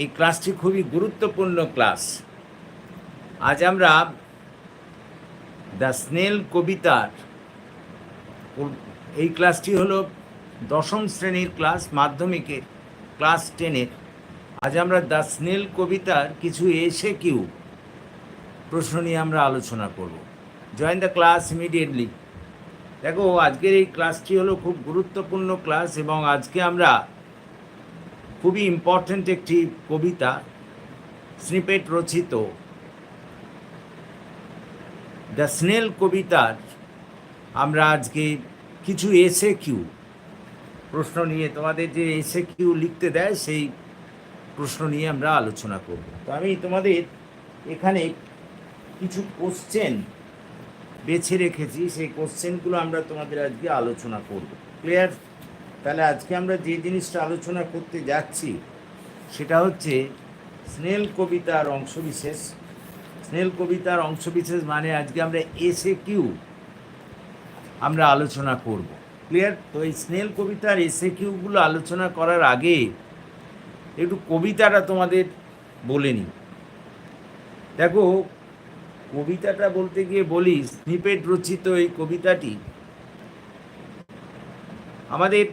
এই ক্লাসটি খুবই গুরুত্বপূর্ণ ক্লাস। আজ আমরা দ্য স্নেল কবিতার এই ক্লাসটি হলো দশম শ্রেণীর ক্লাস, মাধ্যমিকের ক্লাস 10-এর। আজ আমরা দ্য স্নেল কবিতার কিছু SAQ প্রশ্ন নিয়ে আমরা আলোচনা করব। Join the class immediately. দেখো, আজকের এই ক্লাসটি হলো খুব গুরুত্বপূর্ণ ক্লাস এবং আজকে আমরা খুবই ইম্পর্ট্যান্ট একটি কবিতা স্নিপেট রচিত দ্য স্নেল কবিতার আমরা আজকে কিছু SAQ প্রশ্ন নিয়ে, তোমাদের যে SAQ লিখতে দেয় সেই প্রশ্ন নিয়ে আমরা আলোচনা করব। তো আমি তোমাদের এখানে কিছু কোশ্চেন বেছে রেখেছি, সেই কোশ্চেনগুলো আমরা তোমাদের আজকে আলোচনা করব। ক্লিয়ার? তাহলে আজকে আমরা যে জিনিসটা আলোচনা করতে যাচ্ছি সেটা হচ্ছে স্নেল কবিতার অংশবিশেষ। স্নেল কবিতার অংশবিশেষ মানে আজকে আমরা SAQ আমরা আলোচনা করব। ক্লিয়ার? তো এই স্নেল কবিতার SAQগুলো আলোচনা করার আগে একটু কবিতাটা তোমাদের বলে নিই। দেখো, কবিতাটা বলতে গিয়ে বলি, স্নিপেট রচিত এই কবিতাটি আমাদের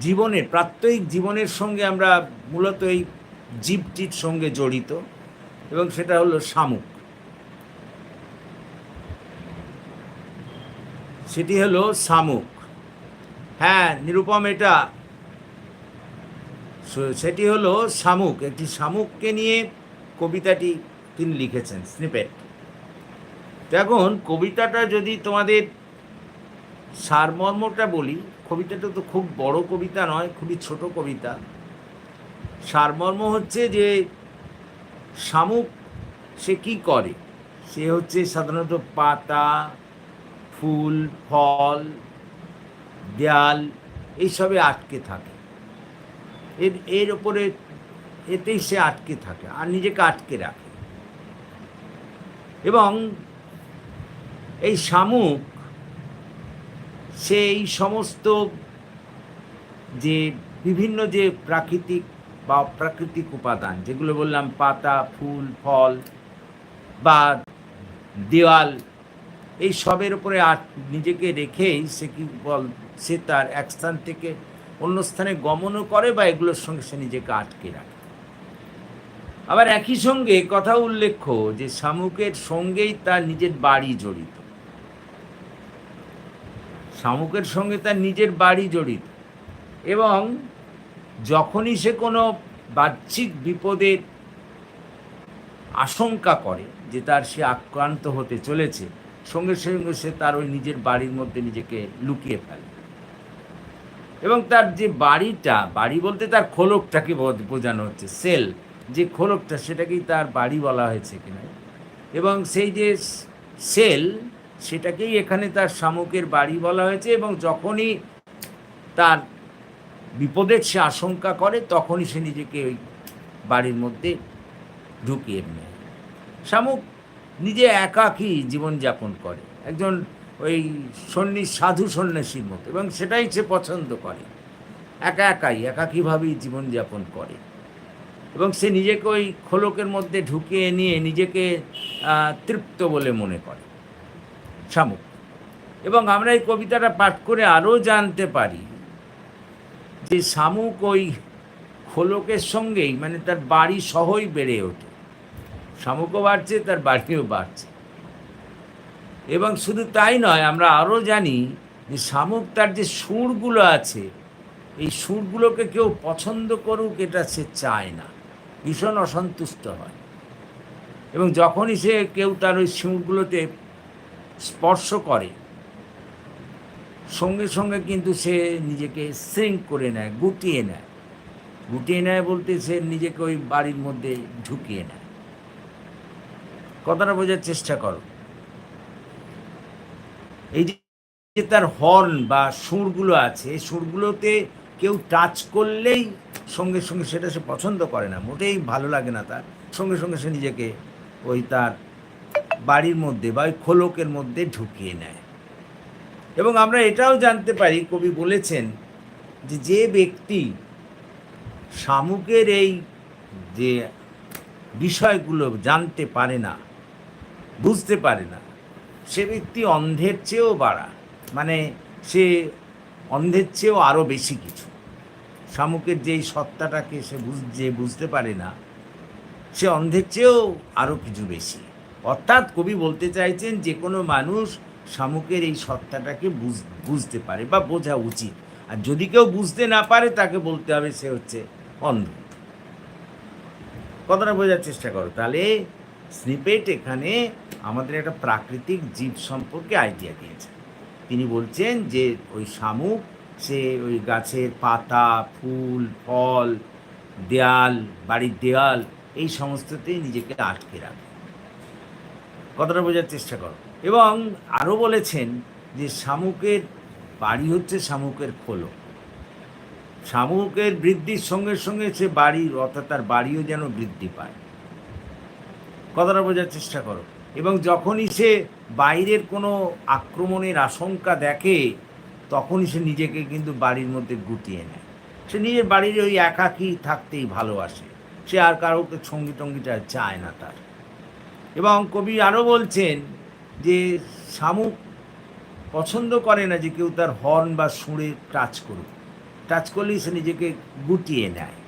জীবনের, প্রাত্যহিক জীবনের সঙ্গে আমরা মূলত এই জীবটির সঙ্গে জড়িত, এবং সেটা হলো শামুক। সেটি হলো শামুক। হ্যাঁ নিরুপম, এটা সেটি হলো শামুক। একটি শামুককে নিয়ে কবিতাটি তিনি লিখেছেন, স্নিপেট। এখন কবিতাটা যদি তোমাদের সারমর্মটা বলি, কবিতাটা তো খুব বড় কবিতা নয়, খুবই ছোট কবিতা। সারমর্ম হচ্ছে যে শামুক সে কি করে, সে হচ্ছে সাধারণত পাতা, ফুল, ফল, দেয়াল এইসবে আটকে থাকে। এর ওপরে এতেই সে আটকে থাকে আর নিজেকে আটকে রাখে। এবং এই শামুক সে এই সমস্ত যে বিভিন্ন যে প্রাকৃতিক বা অপ্রাকৃতিক উপাদান যেগুলো বললাম, পাতা, ফুল, ফল বা দেওয়াল, এই সবের উপরে নিজেকে রেখেই সে কি সে তার এক স্থান থেকে অন্য স্থানে গমনও করে বা এগুলোর সঙ্গে সে নিজেকে আটকে রাখে। আবার একই সঙ্গে কথা উল্লেখ্য যে শামুকের সঙ্গেই তার নিজের বাড়ি জড়িত। শামুকের সঙ্গে তার নিজের বাড়ি জড়িত, এবং যখনই সে কোনো বাহ্যিক বিপদের আশঙ্কা করে যে তার সে আক্রান্ত হতে চলেছে, সঙ্গে সঙ্গে সে তার ওই নিজের বাড়ির মধ্যে নিজেকে লুকিয়ে ফেলে। এবং তার যে বাড়িটা, বাড়ি বলতে তার খোলকটাকে বোঝানো হচ্ছে, সেল যে খোলকটা, সেটাকেই তার বাড়ি বলা হয়েছে কিনা। এবং সেই যে সেল, সেটাকেই এখানে তার শামুকের বাড়ি বলা হয়েছে। এবং যখনই তার বিপদের সে আশঙ্কা করে তখনই সে নিজেকে ওই বাড়ির মধ্যে ঢুকিয়ে নেয়। শামুক নিজে একাকী জীবনযাপন করে, একজন ওই সাধু সন্ন্যাসীর মতো, এবং সেটাই সে পছন্দ করে। একাকীভাবেই জীবনযাপন করে, এবং সে নিজেকে ওই খোলকের মধ্যে ঢুকিয়ে নিয়ে নিজেকে তৃপ্ত বলে মনে করে শামুক। এবং আমরা এই কবিতাটা পাঠ করে আরও জানতে পারি যে শামুক ওই খোলকের সঙ্গেই, মানে তার বাড়ি সহই বেড়ে ওঠে। শামুকও বাড়ছে, তার বাড়িও বাড়ছে। এবং শুধু তাই নয়, আমরা আরও জানি যে শামুক তার যে সুরগুলো আছে, এই সুরগুলোকে কেউ পছন্দ করুক এটা সে চায় না, ভীষণ অসন্তুষ্ট হয়। এবং যখনই সে কেউ তার ওই সুরগুলোতে স্পর্শ করে, সঙ্গে সঙ্গে কিন্তু সে নিজেকে শ্রিঙ্ক করে নেয়, গুটিয়ে নেয়। গুটিয়ে নেয় বলতে সে নিজেকে ওই বাড়ির মধ্যে ঢুকিয়ে নেয়। কথাটা বোঝার চেষ্টা করো। এই যে তার হর্ন বা সুরগুলো আছে, এই সুরগুলোতে কেউ টাচ করলেই সঙ্গে সঙ্গে সেটা সে পছন্দ করে না, মোটেই ভালো লাগে না তার। সঙ্গে সঙ্গে সে নিজেকে ওই তার বাড়ির মধ্যে বা ওই খোলকের মধ্যে ঢুকিয়ে নেয়। এবং আমরা এটাও জানতে পারি, কবি বলেছেন যে যে ব্যক্তি শামুকের এই যে বিষয়গুলো জানতে পারে না, বুঝতে পারে না, সে ব্যক্তি অন্ধের চেয়েও বাড়া, মানে সে অন্ধের চেয়েও আরও বেশি কিছু। শামুকের যেই সত্তাটাকে সে বুঝতে পারে না, সে অন্ধের চেয়েও আরও কিছু বেশি। অর্থাৎ কবি বলতে চাইছেন যে কোনো মানুষ শামুকের এই সত্তাটাকে বুঝতে পারে বা বোঝা উচিত। আর যদি কেউ বুঝতে না পারে তাকে বলতে হবে সে হচ্ছে অন্ধ। কথাটা বোঝার চেষ্টা করো। তাহলে স্নিপেট এখানে আমাদের একটা প্রাকৃতিক জীব সম্পর্কে আইডিয়া দিয়েছে। তিনি বলছেন যে ওই শামুক সে ওই গাছের পাতা, ফুল, ফল, দেয়াল, বাড়ির দেয়াল, এই সমস্ততেই নিজেকে আটকে রাখে। কথাটা বোঝার চেষ্টা করো। এবং আরও বলেছেন যে শামুকের বাড়ি হচ্ছে শামুকের খোলক। শামুকের বৃদ্ধির সঙ্গে সঙ্গে সে বাড়ির, অর্থাৎ তার বাড়িও যেন বৃদ্ধি পায়। কথাটা বোঝার চেষ্টা করো। এবং যখনই সে বাইরের কোনো আক্রমণের আশঙ্কা দেখে তখনই সে নিজেকে কিন্তু বাড়ির মধ্যে গুটিয়ে নেয়। সে নিজের বাড়ির ওই একাকী থাকতেই ভালোবাসে, সে আর কারোকে সঙ্গী টঙ্গীটা চায় না তার। এবং কবি আরও বলছেন যে শামুক পছন্দ করে না যে কেউ তার হর্ন বা সুরে টাচ করুক। টাচ করলেই সে নিজেকে গুটিয়ে নেয়,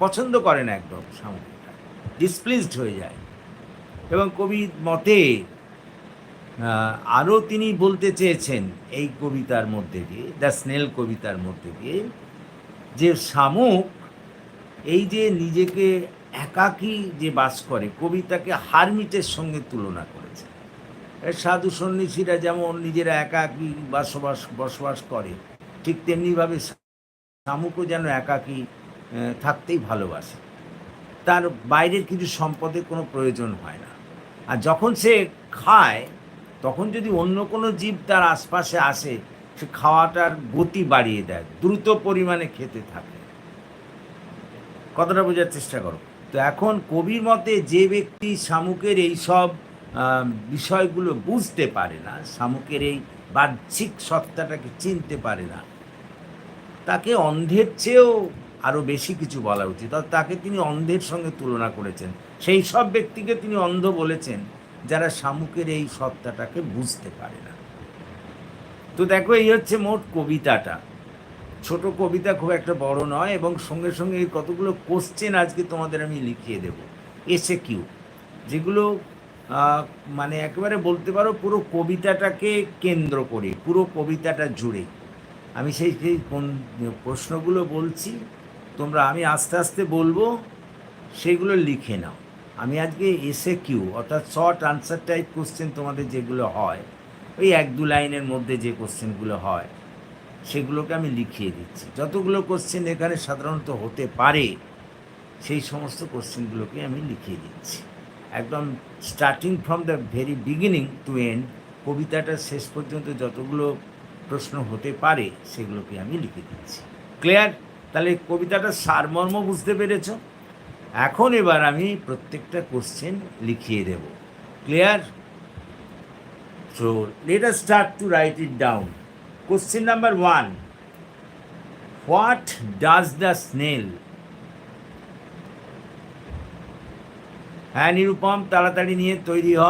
পছন্দ করে না একদম, শামুকটা ডিসপ্লিজড হয়ে যায়। এবং কবির মতে আরও তিনি বলতে চেয়েছেন এই কবিতার মধ্যে দিয়ে, দ্য স্নেল কবিতার মধ্যে দিয়ে, যে শামুক এই যে নিজেকে একাকী যে বাস করে, কবিতাকে হারমিটের সঙ্গে তুলনা করেছে। সাধু সন্ন্যাসীরা যেমন নিজেরা একাকী বসবাস করে, ঠিক তেমনিভাবে শামুকও যেন একাকী থাকতেই ভালোবাসে। তার বাইরের কিছু সম্পদের কোনো প্রয়োজন হয় না। আর যখন সে খায় তখন যদি অন্য কোনো জীব তার আশপাশে আসে, সে খাওয়াটার গতি বাড়িয়ে দেয়, দ্রুত পরিমাণে খেতে থাকে। কথাটা বোঝার চেষ্টা করো। তো এখন কবির মতে যে ব্যক্তি শামুকের এই সব বিষয়গুলো বুঝতে পারে না, শামুকের এই বাহ্যিক সত্তাটাকে চিনতে পারে না, তাকে অন্ধের চেয়েও আরও বেশি কিছু বলা উচিত। আর তাকে তিনি অন্ধের সঙ্গে তুলনা করেছেন। সেই সব ব্যক্তিকে তিনি অন্ধ বলেছেন যারা শামুকের এই সত্তাটাকে বুঝতে পারে না। তো দেখো, এই হচ্ছে মোট কবিতাটা। ছোট কবিতা, খুব একটা বড় নয়, এবং সঙ্গে সঙ্গে এই কতগুলো কোশ্চেন আজকে তোমাদের আমি লিখিয়ে দেব, SAQ, যেগুলো মানে একেবারে বলতে পারো পুরো কবিতাটাকে কেন্দ্র করে, পুরো কবিতাটা জুড়ে আমি সেই কোন প্রশ্নগুলো বলছি, আমি আস্তে আস্তে বলবো, সেগুলো লিখে নাও। আমি আজকে SAQ অর্থাৎ শর্ট আনসার টাইপ কোশ্চেন তোমাদের যেগুলো হয়, ওই 1-2 লাইনের মধ্যে যে কোশ্চেনগুলো হয় সেগুলোকে আমি লিখিয়ে দিচ্ছি। যতগুলো কোশ্চেন এখানে সাধারণত হতে পারে সেই সমস্ত কোশ্চেনগুলোকে আমি লিখিয়ে দিচ্ছি, একদম starting from the very beginning to end, কবিতাটা শেষ পর্যন্ত যতগুলো প্রশ্ন হতে পারে সেগুলোকে আমি লিখে দিচ্ছি। ক্লিয়ার? তাহলে কবিতাটার সারমর্ম বুঝতে পেরেছ? এখন এবার আমি প্রত্যেকটা কোশ্চেন লিখিয়ে দেব। Clear? So let us start to write it down. Question number 1. What does the snail? হ্যাঁ নিরুপম, তাড়াতাড়ি নিয়ে তৈরি হ।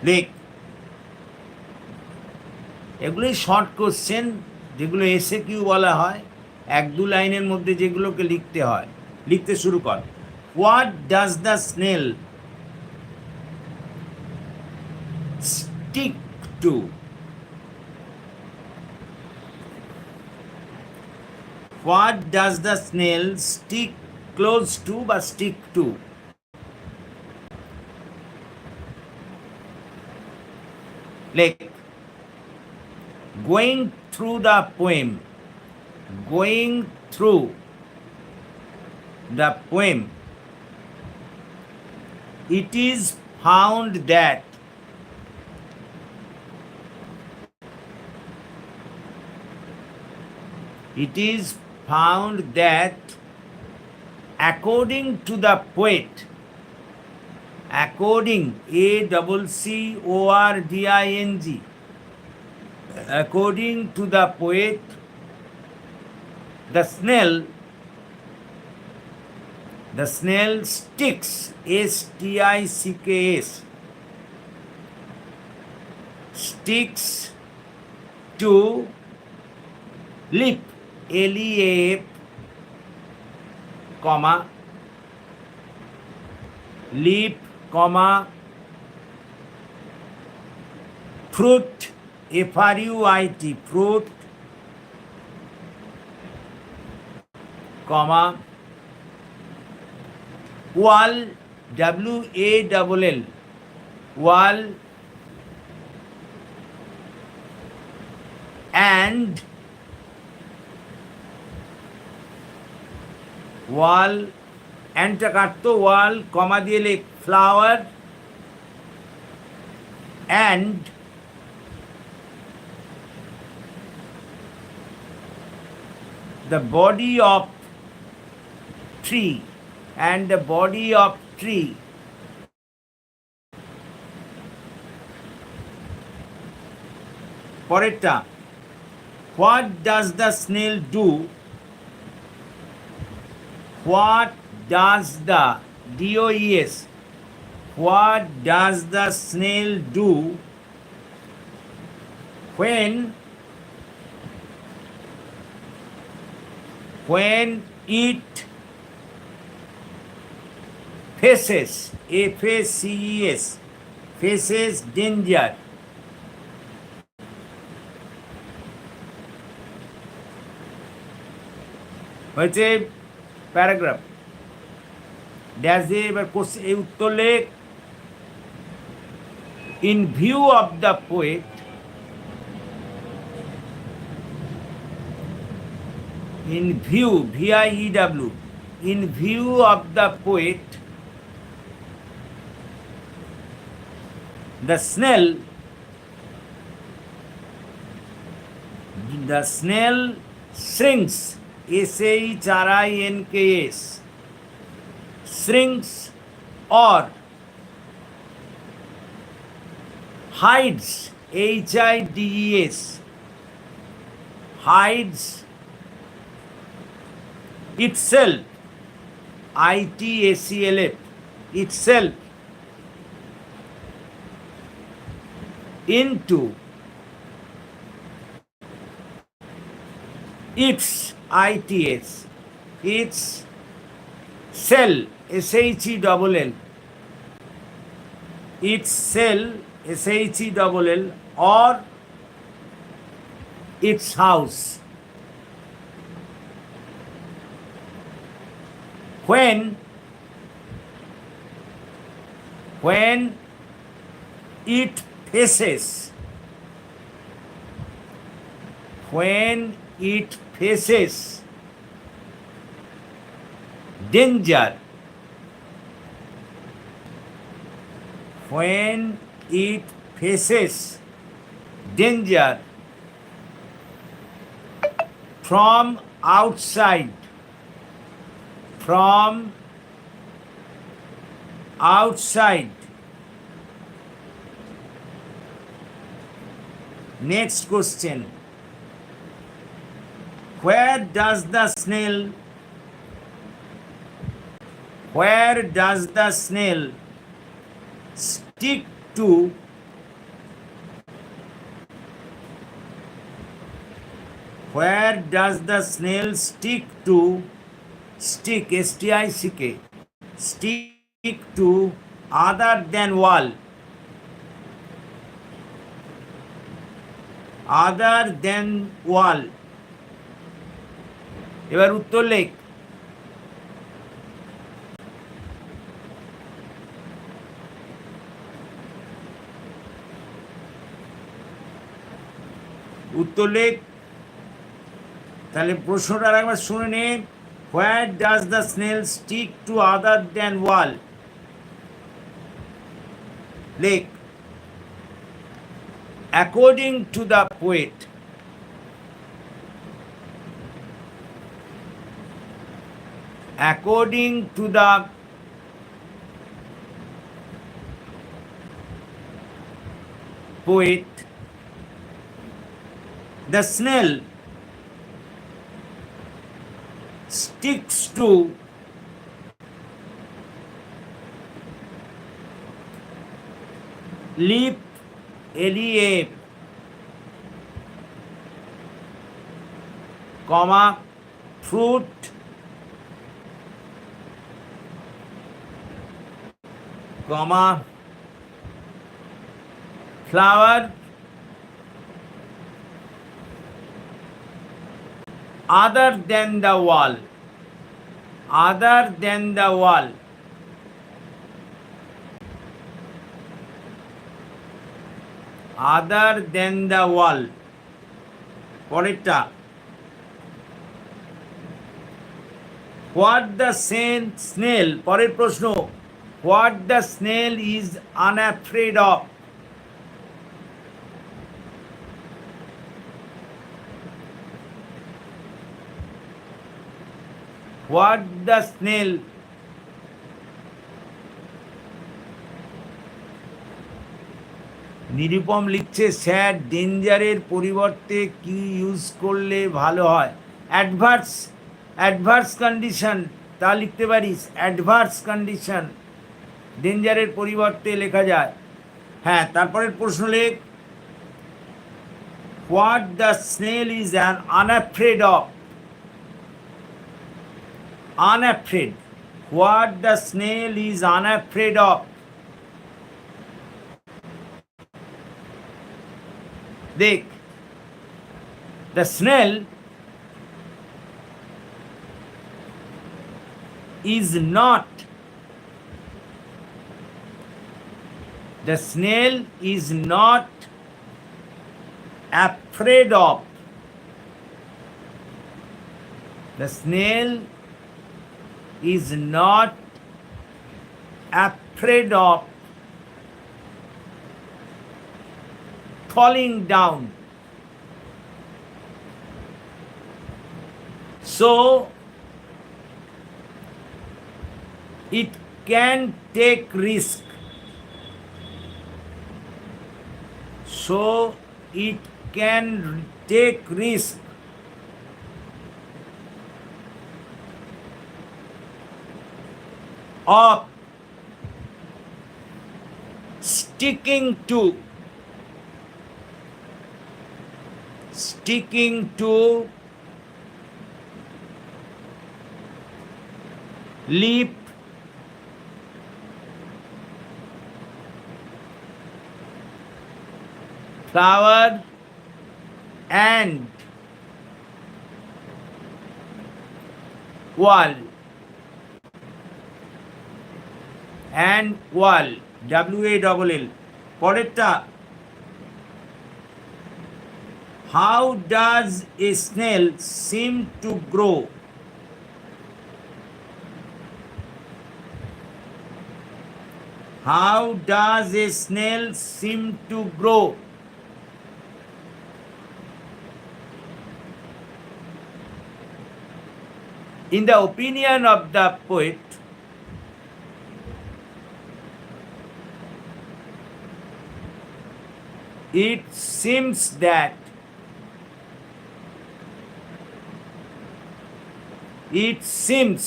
লিখ। এগুলোই শর্ট কোশ্চেন, যেগুলো SAQ বলা হয়, 1-2 লাইনের মধ্যে যেগুলোকে লিখতে হয়। লিখতে শুরু কর। What does the snail stick to? What does the snail stick close two বা স্টিক টু? লেখ। Going through the poem, going through the poem, it is found that according to the poet, according, ACCORDING, according to the poet, the snail sticks, STICKS, sticks to leaf, LEAF, comma, leaf, comma, fruit, FRUIT, fruit, comma, wall, WALL, wall, and wall, অ্যান্ডটা কাটতো, ওয়াল কমা দিয়ে লিখ flower and the body of tree, and the body of tree, পরেরটা, what does the snail do, what does the DOES, what does the snail do when it faces, FACES, faces danger, হয়েছে paragraph dash দিয়ে এবার question, এই উত্তর লেখ। In view of the poet, in view, VIEW, in view of the poet, the snail shrinks, SHRINKS, shrinks or hides, HIDES, hides itself, ITACLF, itself into its, ITS, its cell, SHELL, its cell, SHELL, or its house, when it faces, danger, when it faces danger from outside, Next question. Where does the snail stick to? Where does the snail stick to? Stick, STICK, stick to other than wall, other than wall. এবার উত্তর লেখ। উত্তর লেখ। তাহলে প্রশ্নটা একবার শুনে নে। Where does the snail stick to other than wall? লেখ। According to the poet, according to the poet, the snail sticks to leaf, LEAF, comma, fruit, comma, flower, other than the wall, other than the wall, other than the wall. পরেরটা, what the snail, পরের প্রশ্ন, what the snail is unafraid of. What the snail Nirupam লিখছে sir ডেঞ্জারের পরিবর্তে কি use করলে ভালো হয়? Adverse condition, তা লিখতে পারিস। অ্যাডভার্স কন্ডিশন ডেঞ্জারের পরিবর্তে লেখা যায়। হ্যাঁ, তারপরের প্রশ্ন লেখ, what the snail is an unafraid of. unafraid, what the snail is unafraid of. দেখ, the snail is not, the snail is not afraid of, the snail is not afraid of falling down. So it can take risk. So it can take risk of sticking to leaf, flower and wall, and wall, WALL. পরেরটা, how does a snail seem to grow? How does a snail seem to grow? In the opinion of the poet, it seems that SEEMS,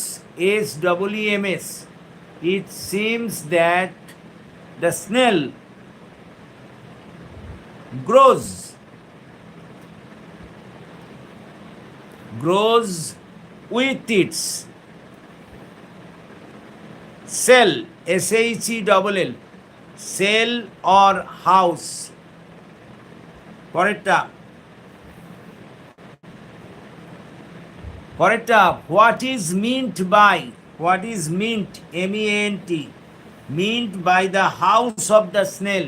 it seems that the snail grows with its cell, SAQL, cell or house. পরেরটা, what is meant, MEANT, meant by the house of the snail?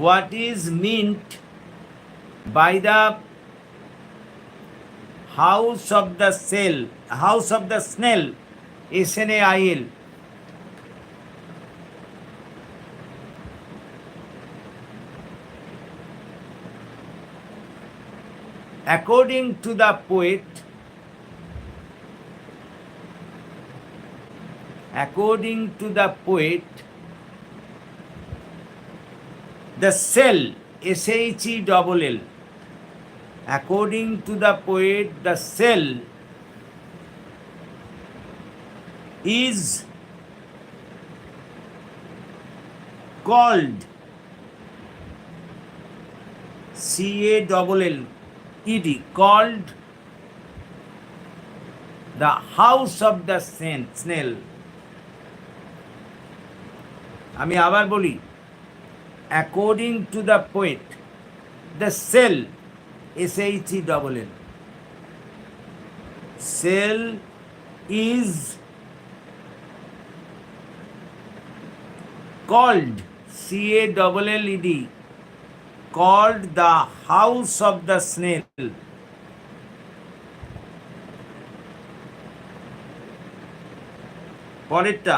What is meant by the house of the snail, SNAIL? According to the poet, according to the poet, the cell, SAQL, according to the poet, the cell is called CALLED, called the house of the snail. আমি আবার বলি, according to the poet, the cell, SAQL, cell is called CALLED, called the house of the snail. পরেরটা,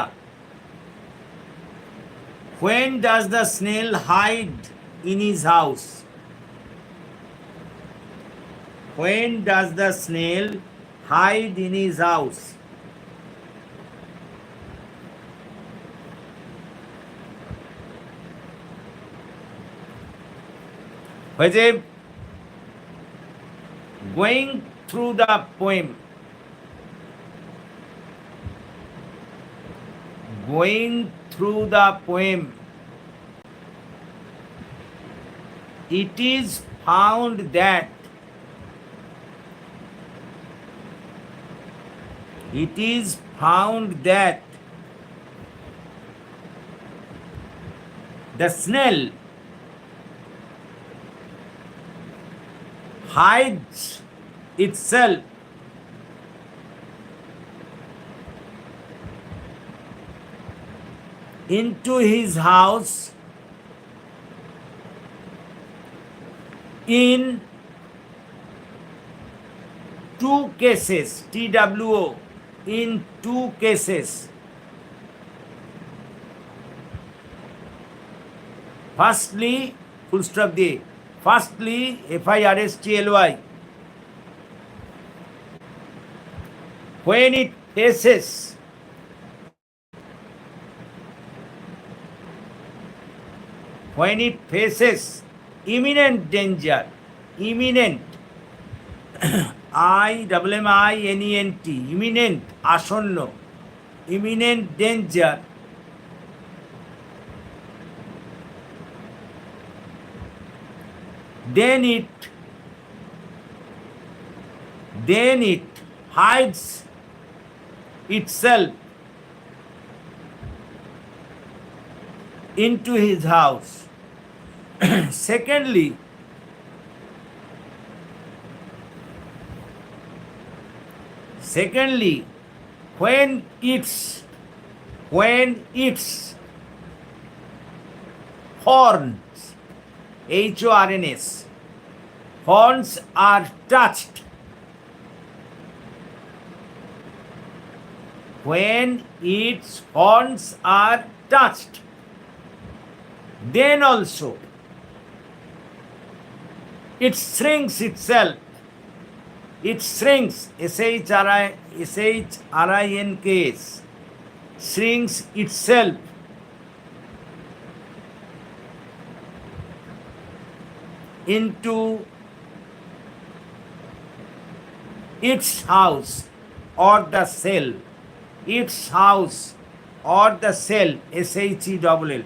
when does the snail hide in his house? When does the snail hide in his house? হয়েছে going through the poem, going through the poem, it is found that the snail hides itself into his house in two cases, TWO, in two cases. Firstly, full stop দিয়ে, firstly, FIRSTLY, when it faces imminent danger, imminent, IMMINENT, imminent, আসন্ন, imminent danger, then it hides itself into his house. Secondly, when its horns, HORNS, horns are touched, when its horns are touched, then also it shrinks itself. It shrinks, SHRINKS, shrinks itself into its house or the cell. Its house or the cell, SHELL.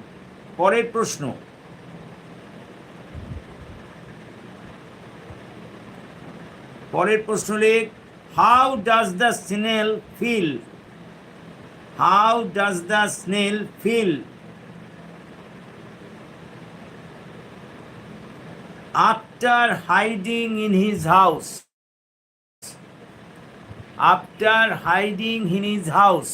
পরের প্রশ্ন, লেখ, how does the snail feel? How does the snail feel after hiding in his house? After hiding in his house,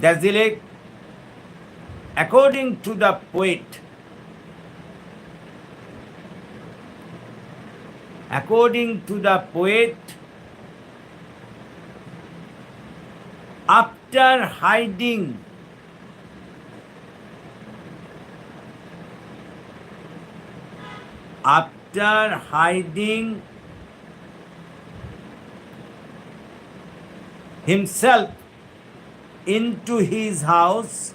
that's the leg. According to the poet, after hiding himself into his house,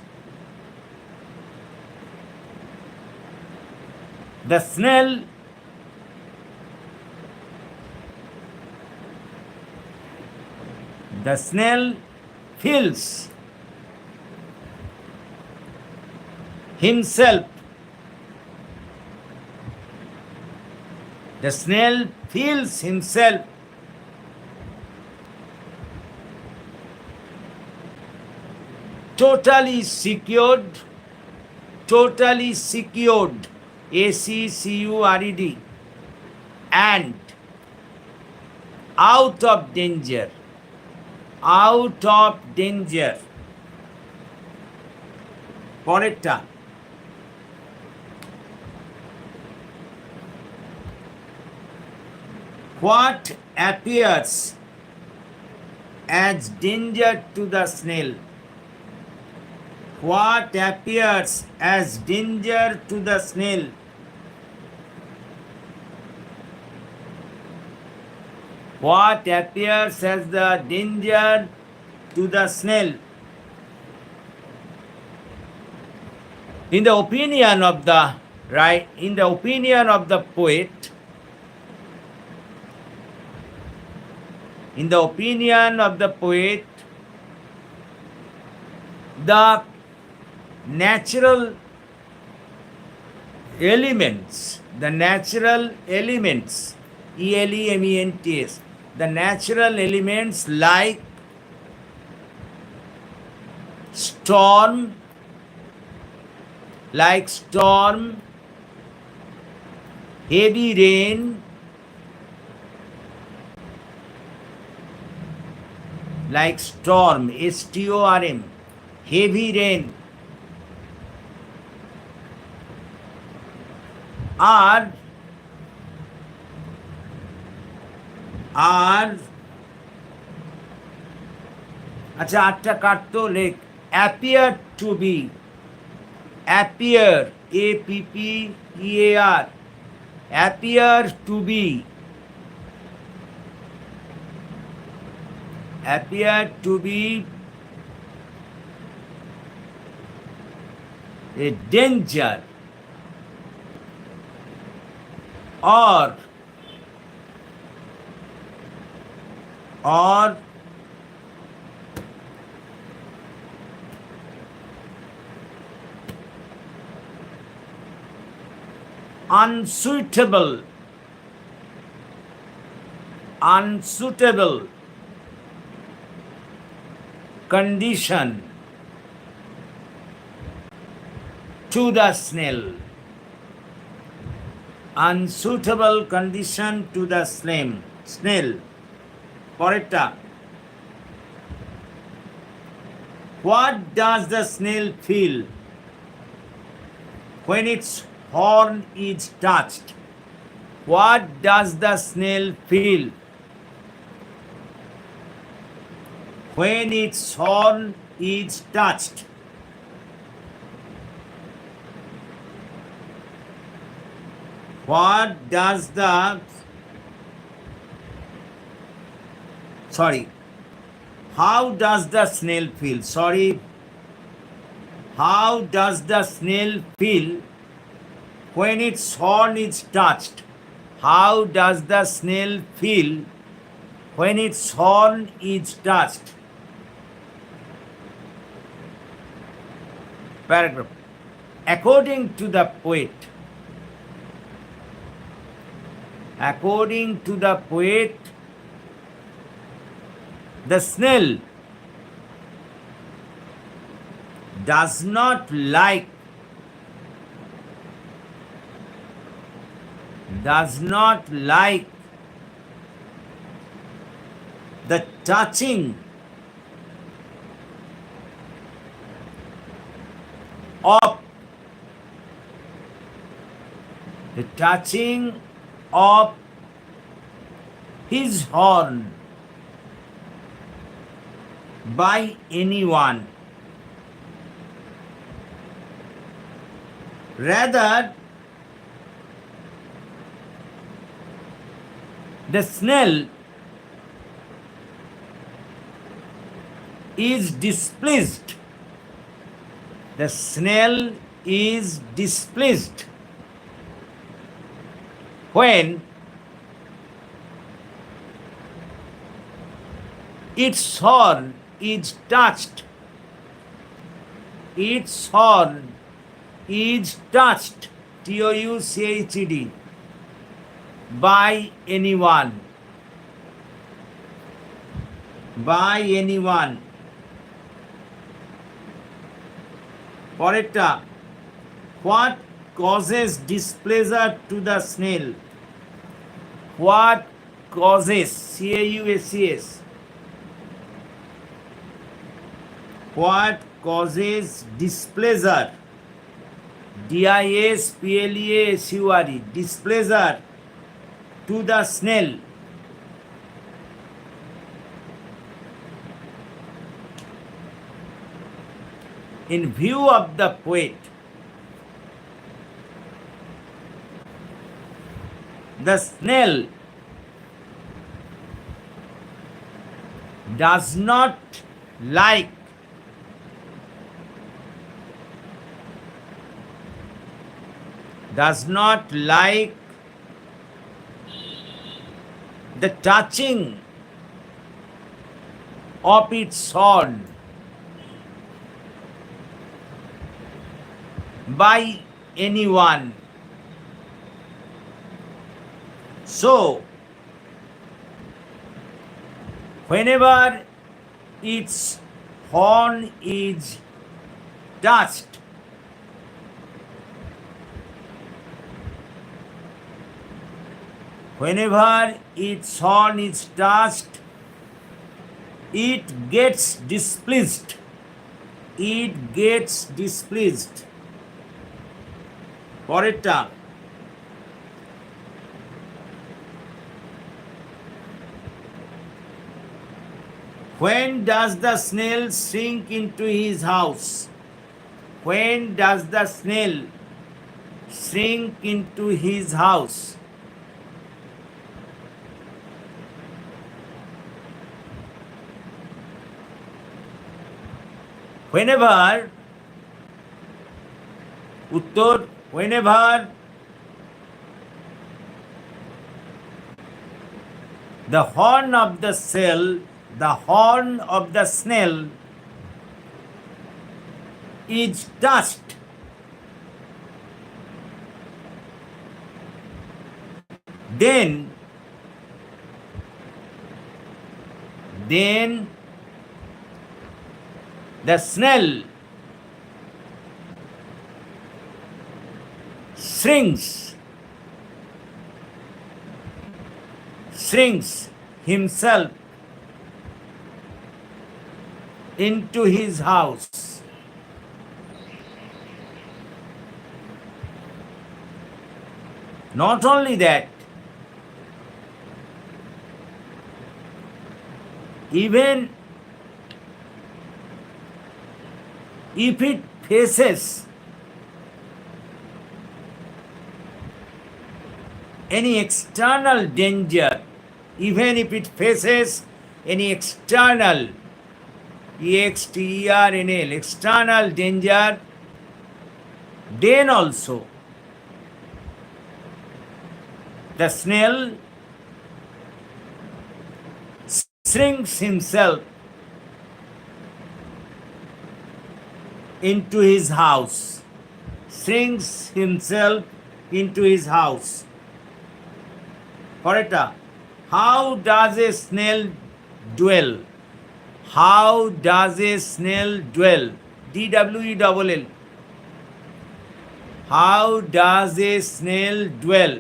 the snail feels himself. The snail feels himself totally secured, ACCURED, and out of danger. পরেরটা, what appears as danger to the snail? What appears as danger to the snail? What appears as the danger to the snail? In the opinion of the poet, the natural elements, ELEMENTS, the natural elements like storm, heavy rain, STORM, heavy rain, are আচ্ছা আটটা কাটতো লেখ appear to be, appear appear to be a danger or unsuitable condition to the snail. Unsuitable condition to the snail. পরেরটা, what does the snail feel when its horn is touched? What does the snail feel when its horn is touched? What does the how does the snail feel? How does the snail feel when its horn is touched? How does the snail feel when its horn is touched? Paragraph. According to the poet, the snail does not like the touching of his horn by anyone. Rather, the snail is displeased. The snail is displeased when its horn is touched. Its horn is touched, touched, by anyone. By anyone. পরেরটা, what causes displeasure to the snail? What causes, C-A-U-S-E-S, what causes displeasure, D-I-S-P-L-E-A-S-U-R-E, displeasure to the snail? In view of the poet, the snail does not like the touching of its horn by anyone. So, whenever its horn is touched, it gets displeased. পরেরটা, when does the snail shrink into his house? When does the snail shrink into his house? Whenever, উত্তর, whenever the horn of the snail is touched, then the snail shrinks himself into his house. Not only that, even if it faces any external danger, external danger, then also the snail shrinks himself into his house. Correct? How does a snail dwell? DWELL. How does a snail dwell?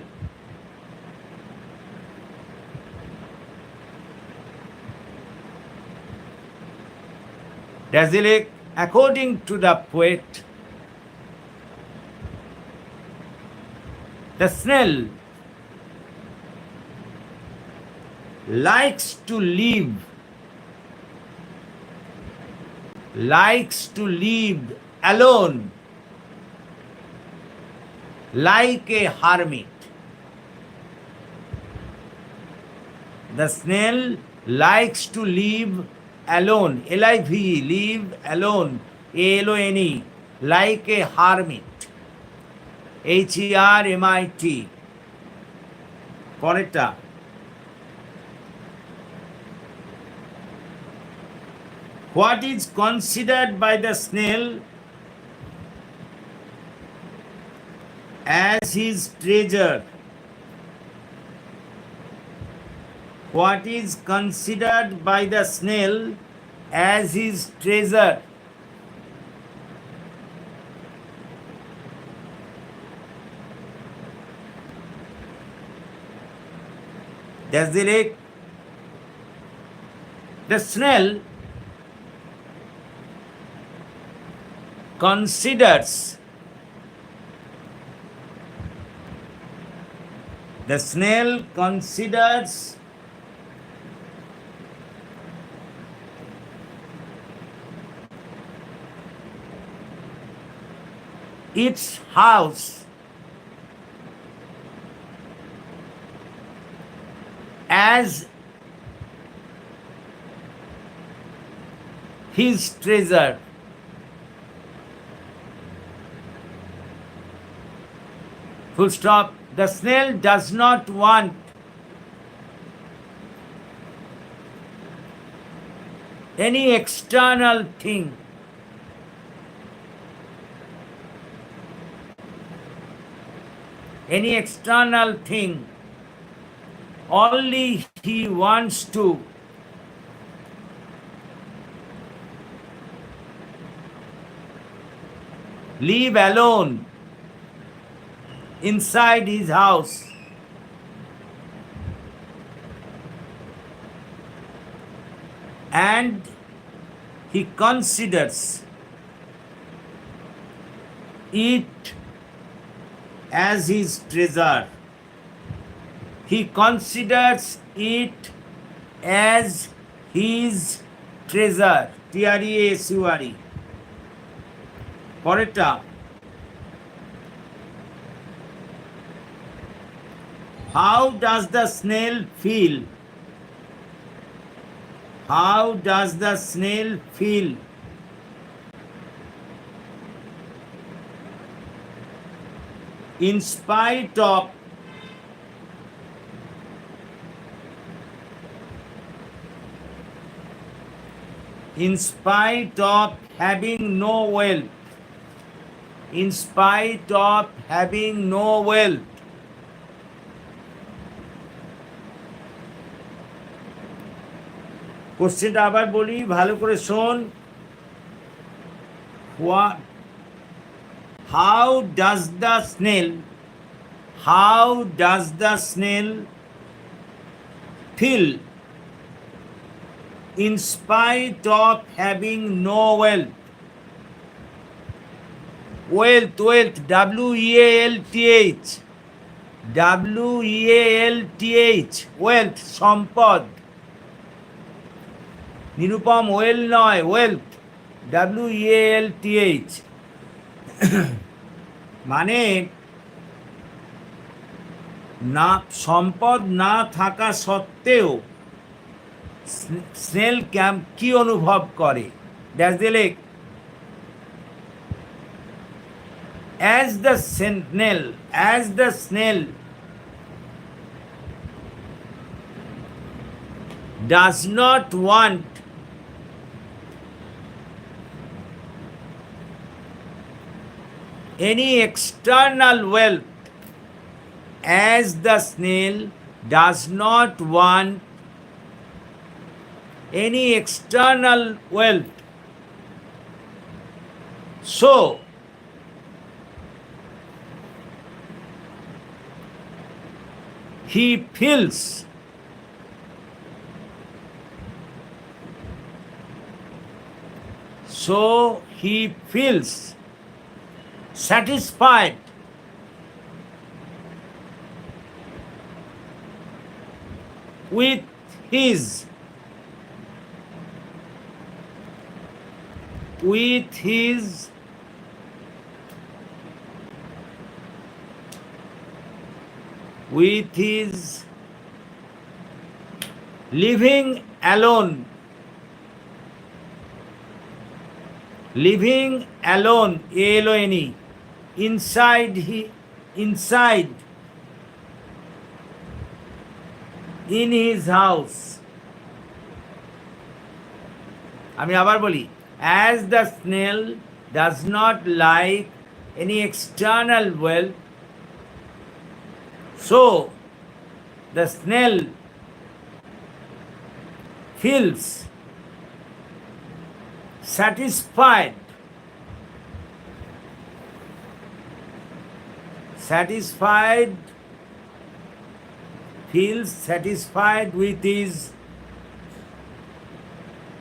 Dasilic, according to the poet, the snail likes to live alone, like a hermit. The snail likes to live alone, L-I-V-E, live alone, A-L-O-N-E, like a hermit, H-E-R-M-I-T. পরেরটা, what is considered by the snail as his treasure? What is considered by the snail as his treasure? That's the lake. The snail considers its house as his treasure. Full stop. The snail does not want any external thing. Any external thing. Only he wants to live alone inside his house. And he considers it as his treasure. He considers it as his treasure. T-R-E-A-S-U-R-E. পরেরটা, how does the snail feel? How does the snail feel? In spite of having no wealth. In spite of having no wealth. কোশ্চেনটা আবার বলি, ভালো করে শোন। How does the snail feel in spite of having no wealth? Wealth, W-E-A-L-T-H, W-E-A-L-T-H, wealth, সম্পদ। Nirupam well নয়, wealth, W-E-A-L-T-H। মানে না, সম্পদ না থাকা সত্ত্বেও স্নেল কি অনুভব করে? That's the lake. As the snail does not want any external wealth, as the snail does not want any external wealth, so he feels satisfied with his living alone living alone, alone, inside in his house. আমি আবার বলি, as the snail does not like any external wealth, so the snail feels satisfied feels satisfied with his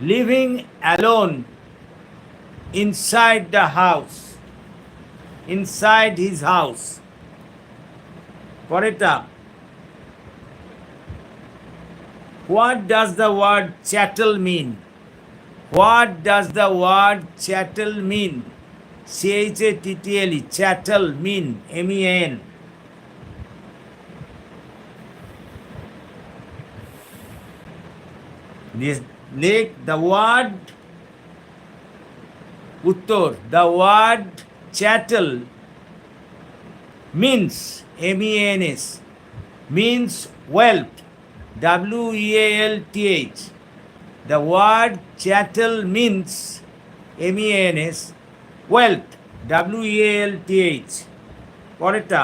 living alone inside the house, inside his house. পরেরটা, what does the word chattel mean? What does the word chattel mean? CHATTLE, chattel mean, MEAN. Like the word uttor, the word chattel means, MEANS, means wealth, WEALTH. The word chattel means, MEANS, wealth, WEALTH. পরেরটা,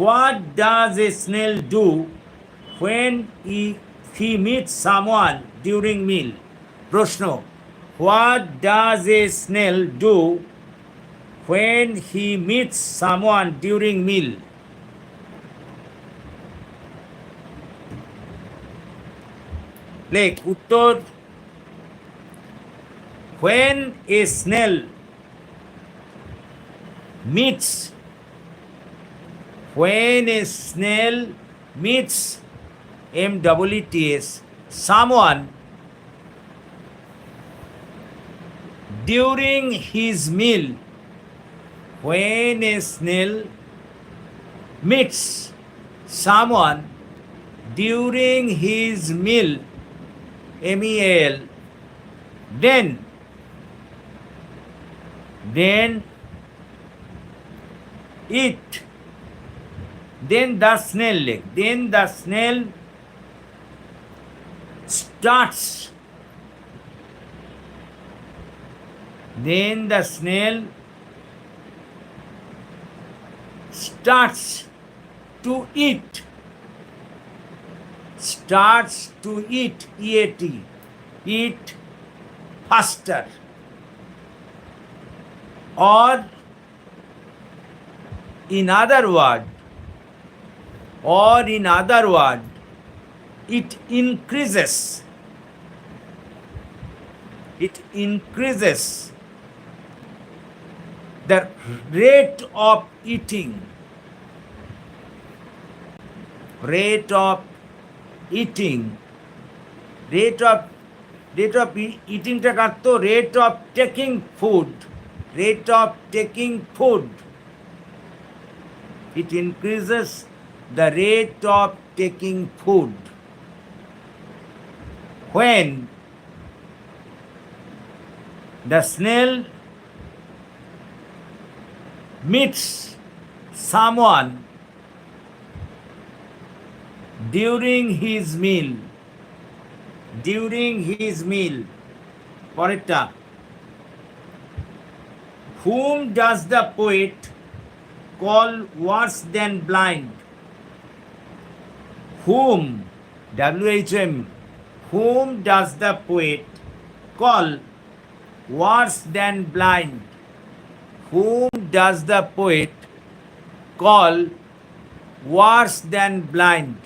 what does a snail do when he meets someone during meal? প্রশ্ন, what does a snail do when he meets someone during meal? লেখ উত্তর, when a snail meets MEETS someone during his meal, when a snail meets someone during his meal, MEAL, then the snail starts to eat, eat faster, or in other word, it increases the rate of eating, rate of eating টা কাটতো, rate of taking food, it increases the rate of taking food when the snail meets someone during his meal. পরেরটা, whom does the poet call worse than blind? Whom does the poet call worse than blind? Whom does the poet call worse than blind?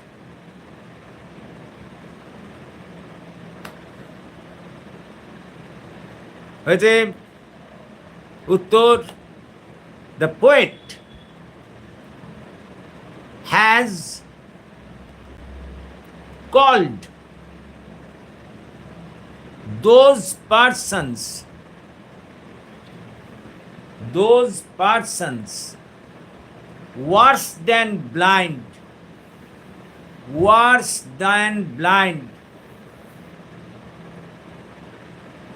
হয়েছে উত্তর, the poet has called those persons worse than blind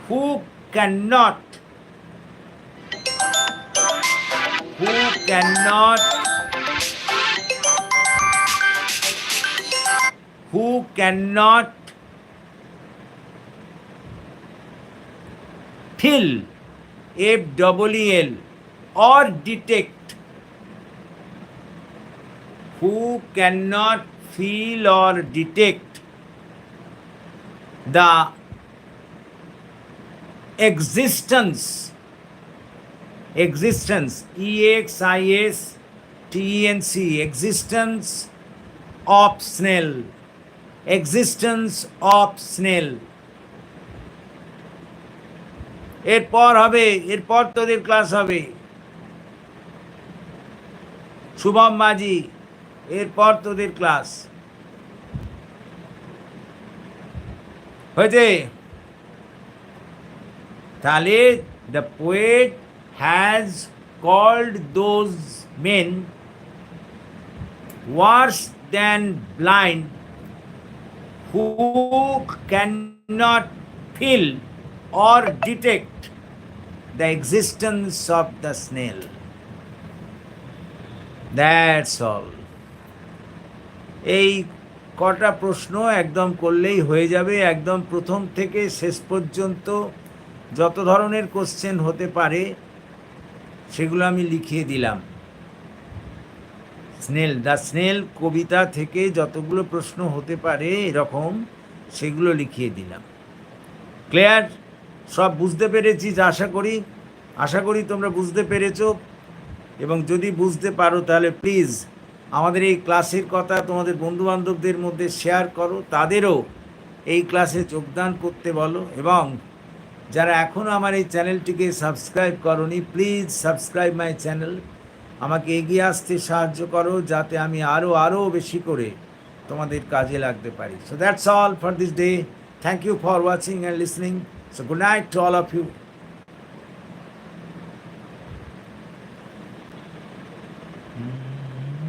who cannot feel, FEEL, or detect, who cannot feel or detect the existence, existence of snail, এরপর তোদের class হবে শুভম মাঝি, এরপর তোদের class হয়েছে। তাহলে the poet has called those men worse than blind who cannot feel or detect the existence of the snail. That's all. এই কটা প্রশ্ন একদম করলেই হয়ে যাবে। একদম প্রথম থেকে শেষ পর্যন্ত যত ধরনের কোশ্চেন হতে পারে সেগুলো আমি লিখিয়ে দিলাম। দ্য স্নেল কবিতা থেকে যতগুলো প্রশ্ন হতে পারে এরকম সেগুলো লিখিয়ে দিলাম। ক্লিয়ার? সব বুঝতে পেরেছিস আশা করি তোমরা বুঝতে পেরেছো। এবং যদি বুঝতে পারো তাহলে প্লিজ আমাদের এই ক্লাসের কথা তোমাদের বন্ধুবান্ধবদের মধ্যে শেয়ার করো, তাদেরও এই ক্লাসে যোগদান করতে বলো। এবং যারা এখনও আমার এই চ্যানেলটিকে সাবস্ক্রাইব করোনি, প্লিজ সাবস্ক্রাইব মাই চ্যানেল। আমাকে এগিয়ে আসতে সাহায্য করো যাতে আমি আরও বেশি করে তোমাদের কাজে লাগতে পারি। So that's all for this day. Thank you for watching and listening. So good night to all of you.